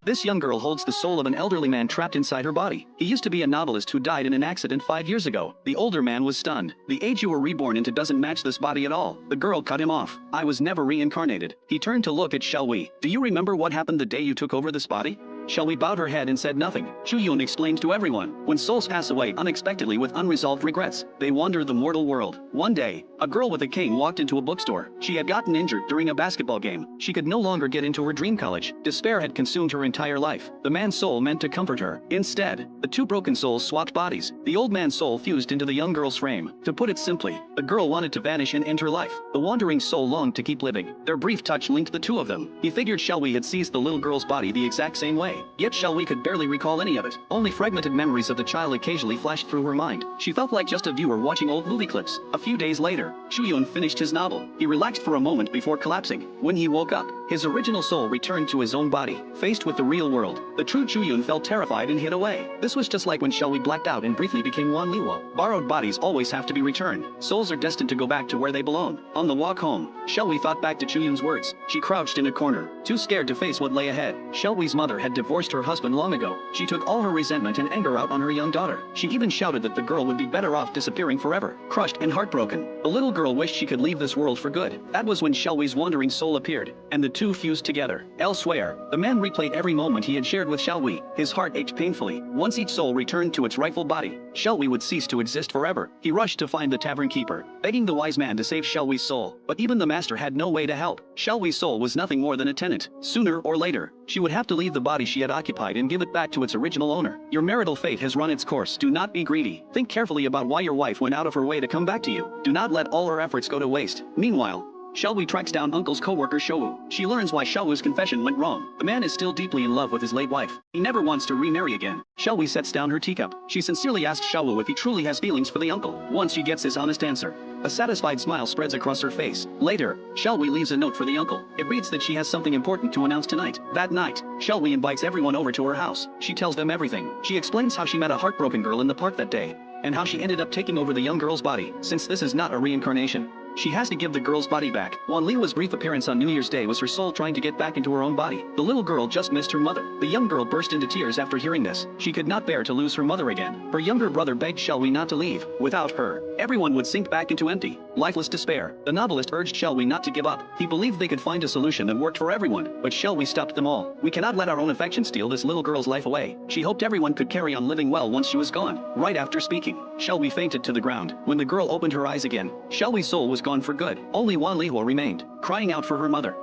This young girl holds the soul of an elderly man trapped inside her body. He used to be a novelist who died in an accident 5 years ago. The older man was stunned. The age you were reborn into doesn't match this body at all. The girl cut him off. I was never reincarnated. He turned to look at Xiaowei. Do you remember what happened the day you took over this body? Xiaowei bowed her head and said nothing. Xu Yun explained to everyone. When souls pass away unexpectedly with unresolved regrets, they wander the mortal world. One day, a girl with a cane walked into a bookstore. She had gotten injured during a basketball game. She could no longer get into her dream college. Despair had consumed her entire life. The man's soul meant to comfort her. Instead, the two broken souls swapped bodies. The old man's soul fused into the young girl's frame. To put it simply, the girl wanted to vanish and end her life. The wandering soul longed to keep living. Their brief touch linked the two of them. He figured Xiaowei had seized the little girl's body the exact same way. Yet Xiaowei could barely recall any of it. Only fragmented memories of the child occasionally flashed through her mind. She felt like just a viewer watching old movie clips. A few days later, Xu Yun finished his novel. He relaxed for a moment before collapsing. When he woke up, his original soul returned to his own body. Faced with the real world, the true Xu Yun felt terrified and hid away. This was just like when Xiaowei blacked out and briefly became Wan Liwo. Borrowed bodies always have to be returned. Souls are destined to go back to where they belong. On the walk home, Xiaowei thought back to Xu Yun's words. She crouched in a corner, too scared to face what lay ahead. Xiaowei's mother had divorced her husband long ago. She took all her resentment and anger out on her young daughter. She even shouted that the girl would be better off disappearing forever. Crushed and heartbroken, the little girl wished she could leave this world for good. That was when Xiaowei's wandering soul appeared, and the two fused together. Elsewhere, the man replayed every moment he had shared with Xiaowei. His heart ached painfully. Once each soul returned to its rightful body, Xiaowei would cease to exist forever. He rushed to find the tavern keeper, begging the wise man to save Xiaowei's soul. But even the master had no way to help. Xiaowei's soul was nothing more than a tenant. Sooner or later, she would have to leave the body she had occupied and give it back to its original owner. Your marital fate has run its course. Do not be greedy. Think carefully about why your wife went out of her way to come back to you. Do not let all her efforts go to waste. Meanwhile, Xiaowei tracks down uncle's co-worker Shouwu. She learns why Xiaowu's confession went wrong. The man is still deeply in love with his late wife. He never wants to remarry again. Xiaowei sets down her teacup. She sincerely asks Xiaowu if he truly has feelings for the uncle. Once she gets his honest answer, a satisfied smile spreads across her face. Later, Xiaowei leaves a note for the uncle. It reads that she has something important to announce tonight. That night, Xiaowei invites everyone over to her house. She tells them everything. She explains how she met a heartbroken girl in the park that day, and how she ended up taking over the young girl's body. Since this is not a reincarnation, she has to give the girl's body back. Wan Liwa's brief appearance on New Year's Day was her soul trying to get back into her own body. The little girl just missed her mother. The young girl burst into tears after hearing this. She could not bear to lose her mother again. Her younger brother begged Xiaowei not to leave. Without her, everyone would sink back into empty, lifeless despair. The novelist urged Xiaowei not to give up. He believed they could find a solution that worked for everyone, but Xiaowei stopped them all. We cannot let our own affection steal this little girl's life away. She hoped everyone could carry on living well once she was gone. Right after speaking, Xiaowei fainted to the ground. When the girl opened her eyes again, Xiaowei's soul was gone for good. Only Wan Lihuo remained, crying out for her mother.